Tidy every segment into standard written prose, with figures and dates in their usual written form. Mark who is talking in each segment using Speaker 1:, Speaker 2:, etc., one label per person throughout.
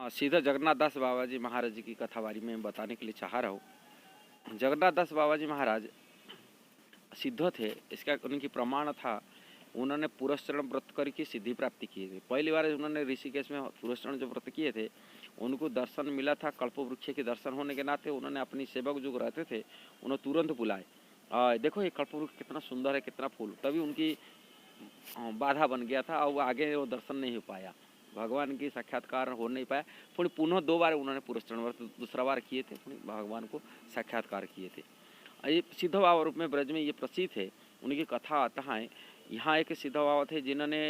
Speaker 1: सीधा जगन्नाथ दास बाबा जी महाराज जी की कथा बारी में बताने के लिए चाह रहा हूँ। जगन्नाथ दास बाबा जी महाराज सिद्ध थे, इसका उनकी प्रमाण था। उन्होंने पुरस्चरण व्रत करके सिद्धि प्राप्ति की थी। पहली बार उन्होंने ऋषिकेश में पुरस्चरण जो व्रत किए थे, उनको दर्शन मिला था। कल्पवृक्ष के दर्शन होने के नाते उन्होंने अपनी सेवक जो रहते थे उन्हें तुरंत बुलाए। देखो ये कल्पवृक्ष कितना सुंदर है, कितना फूल। तभी उनकी बाधा बन गया था और वो आगे वो दर्शन नहीं हो पाया, भगवान की साक्षात्कार हो नहीं पाया। फिर पुनः 2 बार उन्होंने पुरस्चरण व्रत दूसरा बार किए थे, भगवान को साक्षात्कार किए थे। ये सिद्ध बाबा रूप में ब्रज में ये प्रसिद्ध है। उनकी कथा आता है। यहाँ एक सिद्ध बाबा थे जिन्होंने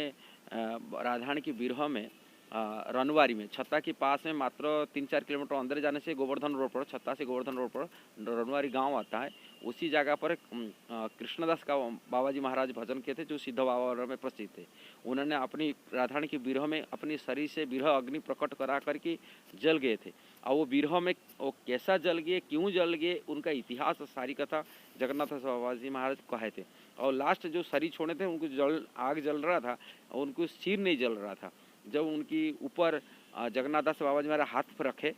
Speaker 1: राधारणी की विरह में रनवारी में छत्ता के पास में मात्र 3-4 किलोमीटर अंदर जाने से गोवर्धन रोड पर, छत्ता से गोवर्धन रोड पर रनवारी गांव आता है। उसी जगह पर कृष्णदास का बाबा जी महाराज भजन किए थे, जो सिद्ध बाबा में प्रसिद्ध थे। उन्होंने अपनी राधारणी की विरह में अपनी शरीर से विरह अग्नि प्रकट करा करके जल गए थे। और वो विरह में वो कैसा जल गए, क्यों जल गए, उनका इतिहास सारी कथा जगन्नाथ बाबा जी महाराज कहे थे। और लास्ट जो शरीर छोड़े थे उनको आग जल रहा था और उनको सिर नहीं जल रहा था। जब उनकी ऊपर जगन्नाथ दास बाबा जी महाराज हाथ रखे,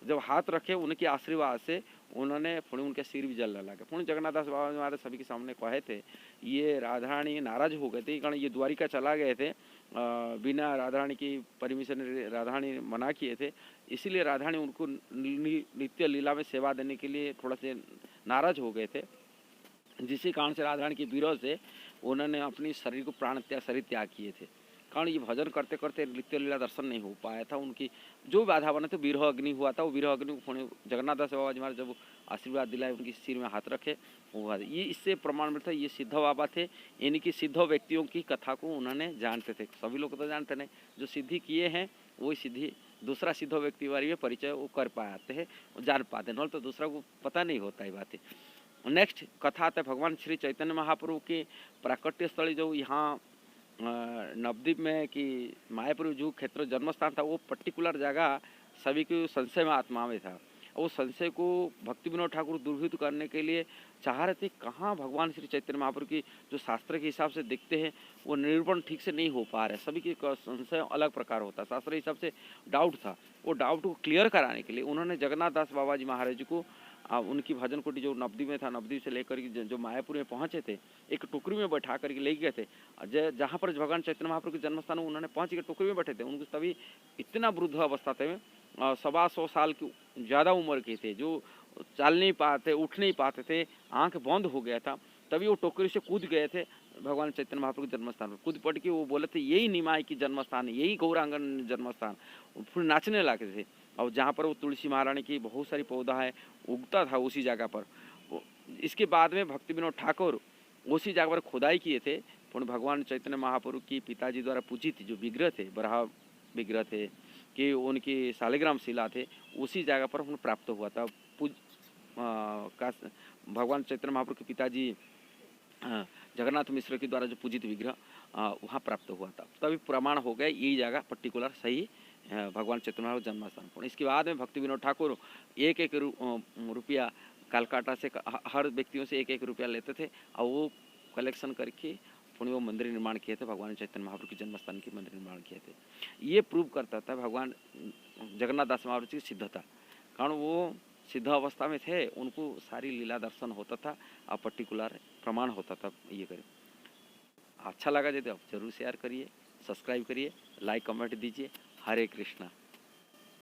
Speaker 1: जब हाथ रखे उनके आशीर्वाद से उन्होंने पुणे उनके सिर भी जलने लगे। पुणे जगन्नाथ दास बाबा जी महाराज सभी के सामने कहे थे, ये राधारानी नाराज हो गए थे कारण ये द्वारिका चला गए थे, बिना राधारानी की परमिशन राधारानी मना किए थे। इसीलिए राधारानी उनको नित्य लीला में सेवा देने के लिए थोड़ा से नाराज हो गए थे, जिसी कारण से राधारानी की विरह से उन्होंने अपनी शरीर को शरीर त्याग किए थे। कारण ये भजन करते करते नित्य लीला दर्शन नहीं हो पाया था। उनकी जो बाधा बने थे, विरह अग्नि हुआ था। वो विरह अग्नि को जगन्नाथ दास बाबा जी महाराज जब आशीर्वाद दिलाए, उनकी सिर में हाथ रखे, वो ये इससे प्रमाण मिलता है ये सिद्ध बाबा थे। इनकी सिद्ध व्यक्तियों की कथा को उन्होंने जानते थे। सभी लोग तो जानते नहीं, जो सिद्धि किए हैं वही सिद्धि दूसरा सिद्ध व्यक्ति बारे में परिचय वो कर पाते हैं, जान पाते हैं, तो दूसरा को पता नहीं होता है बातें। नेक्स्ट कथा आता है भगवान श्री चैतन्य महाप्रभु के प्राकट्य स्थली जो यहाँ नवद्वीप में कि मायापुर जो क्षेत्र जन्म स्थान था, वो पर्टिकुलर जगह सभी के संशय में आत्मा में था। वो संशय को भक्ति विनोद ठाकुर दूरभूत करने के लिए चाह रहे थे। कहाँ भगवान श्री चैतन्य महाप्रभु की जो शास्त्र के हिसाब से देखते हैं वो निरूपण ठीक से नहीं हो पा रहे, सभी के संशय अलग प्रकार होता, शास्त्र के हिसाब से डाउट था। वो डाउट को क्लियर कराने के लिए उन्होंने जगन्नाथ दास बाबा जी महाराज जी को उनकी भजन कुटी जो नवद्वीप में था, नवद्वीप से लेकर जो मायापुर में पहुंचे थे, एक टोकरी में बैठा करके ले गए थे। जहाँ पर भगवान चैतन्य महाप्रभु के जन्म स्थान उन्होंने पहुंच के टोकरी में बैठे थे। उनको तभी इतना वृद्ध अवस्था थे, 125 साल की ज़्यादा उम्र के थे, जो चल नहीं पाते, उठ नहीं पाते थे, आँख बंद हो गया था। तभी वो टोकरी से कूद गए थे भगवान चैतन्य महाप्रभु के जन्म स्थान पर। कूद पड़ के वो बोले थे यही निमाई की जन्म स्थान, यही गौरांगन जन्म स्थान। फिर नाचने लगे थे। और जहाँ पर वो तुलसी महारानी की बहुत सारी पौधा है उगता था उसी जगह पर। इसके बाद में भक्ति विनोद ठाकुर उसी जगह पर खुदाई किए थे। पुण्य भगवान चैतन्य महाप्रभु की पिताजी द्वारा पूजित जो विग्रह थे, बराह विग्रह थे कि उनकी शालिग्राम शिला थे, उसी जगह पर उन्हें प्राप्त हुआ था। भगवान चैतन्य महाप्रभु के पिताजी जगन्नाथ मिश्र के द्वारा जो पूजित विग्रह वहाँ प्राप्त हुआ था। तभी प्रमाण हो गया यही जगह पर्टिकुलर सही भगवान चैतन्य महाप्रभु जन्म स्थान। इसके बाद में भक्ति विनोद ठाकुर एक रुपया कलकत्ता से हर व्यक्तियों से 1-1 रुपया लेते थे और वो कलेक्शन करके पुण्य वो मंदिर निर्माण किए थे। भगवान चैतन्य महाप्रभु के जन्म स्थान के मंदिर निर्माण किए थे। ये प्रूव करता था भगवान जगन्नाथ दास महाराज की सिद्धता, कारण वो सिद्ध अवस्था में थे, उनको सारी लीला दर्शन होता था और पर्टिकुलर प्रमाण होता था। ये करें अच्छा लगा यदि आप जरूर शेयर करिए, सब्सक्राइब करिए, लाइक कमेंट दीजिए। हरे कृष्णा।